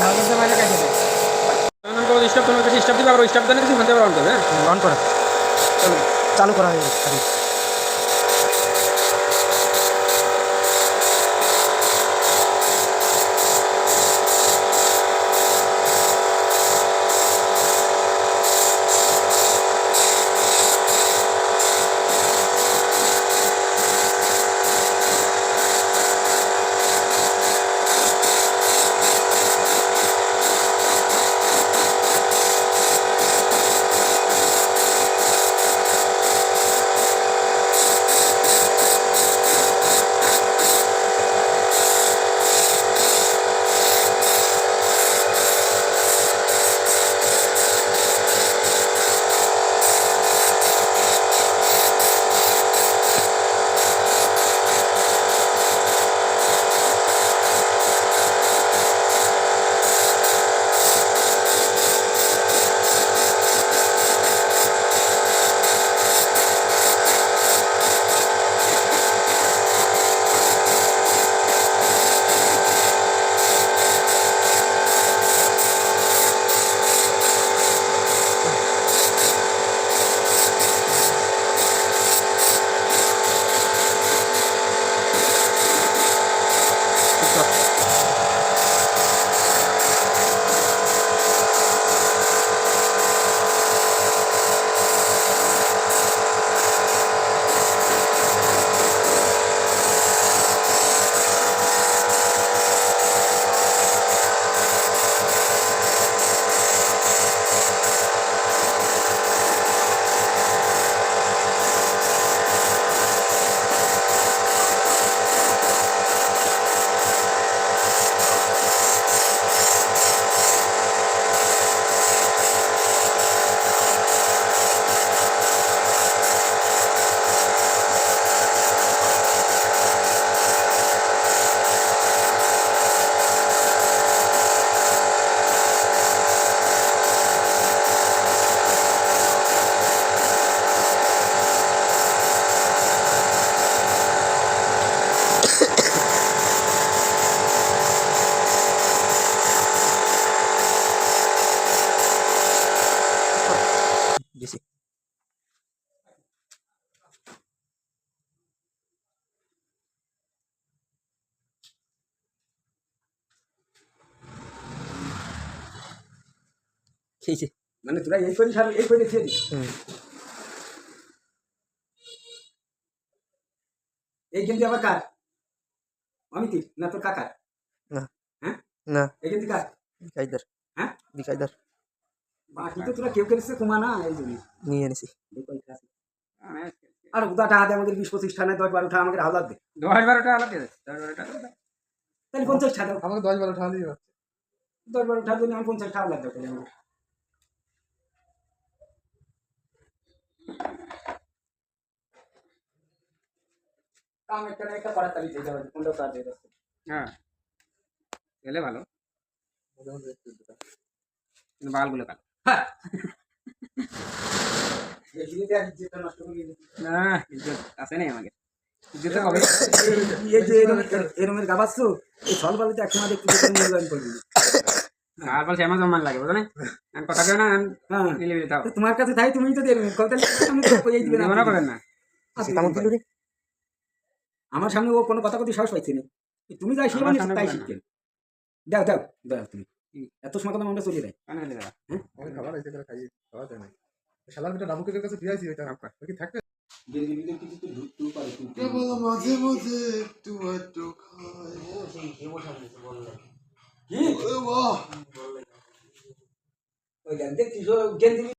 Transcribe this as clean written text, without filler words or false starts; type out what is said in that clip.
ভালো করতে মাইলে কাটে দেয়। স্টপ তোমার কাছে স্টপ দিবে আর স্টপ দেন কিছু ফোনতে অন করবে। হ্যাঁ অন করা চালু করা হয়ে গেছে। দিছি খেয়েছি। মানে তোরা এই করিস আর এই করে খেয়ে দিস। এই কিন্তু আবার কার অমিতির না তোর কাকার? না হ্যাঁ না এই কিন্তু কার? বিকাইদার। হ্যাঁ বিকাইদার বাকি তো তোরা কেউ কেছে তোমা না এই জন্য নিয়ে এনেছি। আর উদা টাকা দে আমাদের 20-25 টাকা 10-12 টাকা আমাদের হাওলাত দে। 10-12 টাকা লাগে 10-12 টাকা তাহলে 50 টাকা দাও। আমাকে 10-12 টাকা দিয়ে 10-12 টাকা দিলে আমি 50 টাকা লাগবে তাহলে আমাকে। কাম একটা না একটা করার তালি দিয়ে যাবে 15 টাকা দিয়ে দাও। হ্যাঁ গেলে ভালো কিন্তু বালগুলো কালো এই জিনিসটা ইজ্জতটা নষ্ট করে দিলি। না ইজ্জত আছে নাই আমাকে ইজ্জত হবে এই যে এরমের গাবাচ্ছো এই সলবালিতে একসময় দেখতে দেখতে মূল্যায়ন করবি। আর বলছে আমার জমান লাগে বুঝো না আমি কথা কেউ না হ্যাঁ নিলে দিতে হবে তোমার কাছে তাই তুমি তো দেবে কলকাতা সামনে তো কই দিবে না মনে করেন না কেমন দিল রে? আমার সামনে ও কোনো কথা কথা সাহস পাইছে না তুমি যাই সেই আমার সামনে তাই বলে না। শিখছেন দাও দাও দাও তুমি এত সময় কথা আমরা চলে যাই। কেন হলে দাদা আমি খাবার আইতে করে খাই খাওয়া যায় না শালার বেটা ডাবুকের কাছে দিয়েছি ওইটা কি থাকে কেবল মাঝে মাঝে একটু একটু খাই কি বাহ ওই গান দেখছিস ও জ্ঞান দিবি